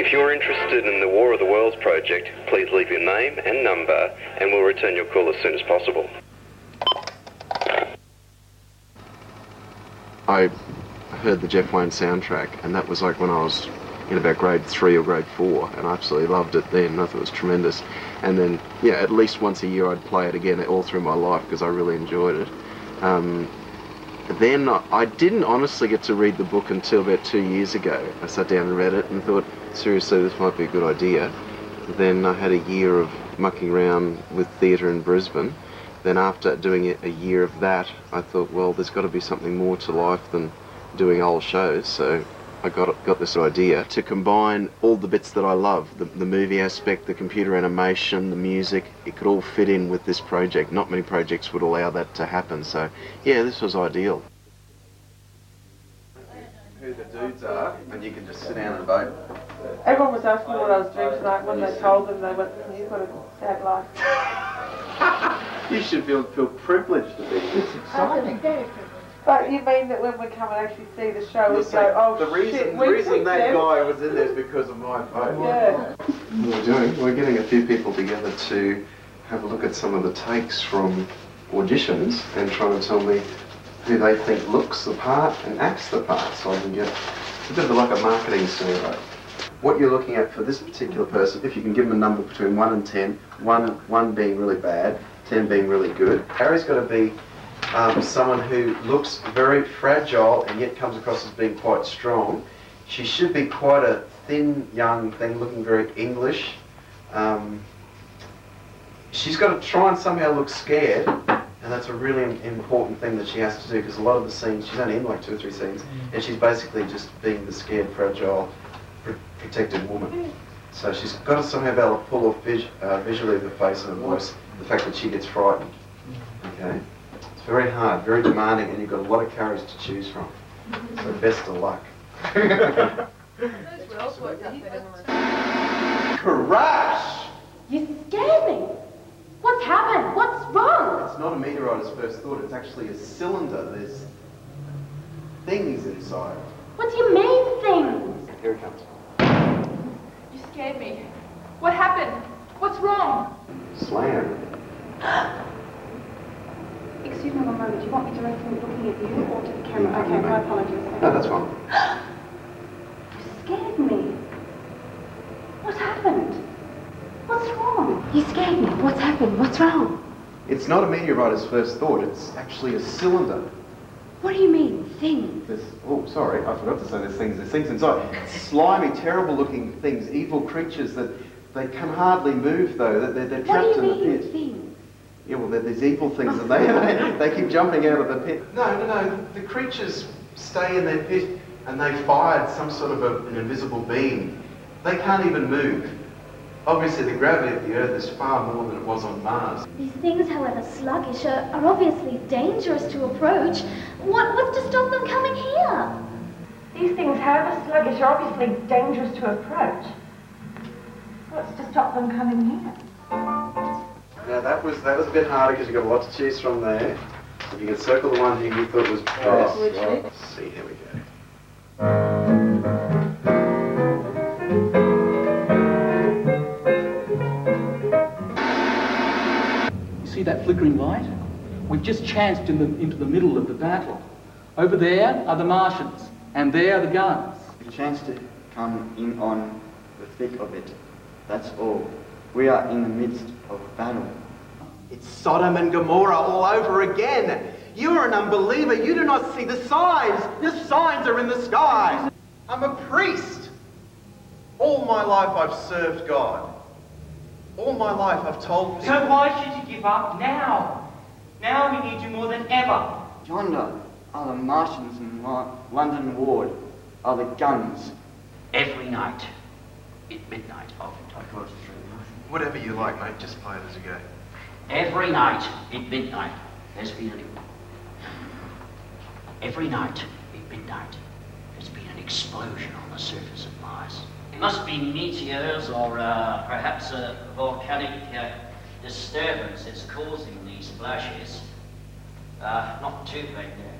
If you're interested in the War of the Worlds project, please leave your name and number and we'll return your call as soon as possible. I heard the Jeff Wayne soundtrack, and that was like when I was in about grade 3 or grade 4, and I absolutely loved it then. I thought it was tremendous. And then, yeah, at least once a year I'd play it again all through my life because I really enjoyed it. Then I didn't honestly get to read the book until about 2 years ago. I sat down and read it and thought, seriously, this might be a good idea. Then I had a year of mucking around with theatre in Brisbane. Then after doing a year of that, I thought, well, there's got to be something more to life than doing old shows. So I got this idea to combine all the bits that I love, the movie aspect, the computer animation, the music. It could all fit in with this project. Not many projects would allow that to happen. So, yeah, this was ideal. Who the dudes are, and you can just sit down and vote. Everyone was asking me what I was doing tonight. When they told them, they went, "You've got a sad life." You should feel privileged to be here. It's exciting. But you mean that when we come and actually see the show, we go, "Oh the reason, shit, the reason that guy was in there is because of my vote." Yeah. We're getting a few people together to have a look at some of the takes from auditions and try and tell me who they think looks the part and acts the part, so I can get a bit of like a marketing survey. What you're looking at for this particular person, if you can give them a number between 1 and 10, 1 being really bad, 10 being really good. Harry's got to be someone who looks very fragile and yet comes across as being quite strong. She should be quite a thin young thing, looking very English. She's got to try and somehow look scared, and that's a really important thing that she has to do, because a lot of the scenes, she's only in like 2 or 3 scenes, and she's basically just being the scared, fragile, protected woman. So she's got to somehow be able to pull off visually the face and the voice, the fact that she gets frightened. Okay? It's very hard, very demanding, and you've got a lot of courage to choose from. So best of luck. Crash! You scared me. What's happened? What's wrong? It's not a meteorite at first thought, it's actually a cylinder. There's things inside. What do you mean, things? Here it comes. You scared me. What happened? What's wrong? Slam. Excuse me one moment. Do you want me directly looking at you or to the camera? Okay, my apologies. No, that's fine. You scared me. What happened? What's wrong? You scared me. What's happened? What's wrong? It's not a meteorite as first thought, it's actually a cylinder. What do you mean, things? Oh, sorry, I forgot to say there's things inside. Slimy, terrible looking things, evil creatures that they can hardly move though, they're trapped in the pit. What do you mean, things? Yeah, well, there's evil things and they keep jumping out of the pit. No, the creatures stay in their pit and they fired some sort of an invisible beam. They can't even move. Obviously, the gravity of the Earth is far more than it was on Mars. These things, however sluggish, are obviously dangerous to approach. What's to stop them coming here? These things, however sluggish, are obviously dangerous to approach. What's to stop them coming here? Now that was a bit harder because you've got a lot to choose from there. If you can circle the one you thought was best. Let's see, here we go. See that flickering light? We've just chanced into the middle of the battle. Over there are the Martians, and there are the guns. We chanced to come in on the thick of it. That's all. We are in the midst of battle. It's Sodom and Gomorrah all over again. You are an unbeliever. You do not see the signs. The signs are in the skies. I'm a priest. All my life I've served God. All my life I've told people... So why should you give up now? Now we need you more than ever. Yonder are the Martians in London Ward, are the guns. Every night, at midnight, oftentimes. Whatever you like, mate, just play it as you go. Every night, at midnight, there's been Every night, at midnight, there's been an explosion on the surface of Mars. It must be meteors or perhaps a volcanic disturbance that's causing these flashes. Not too big there.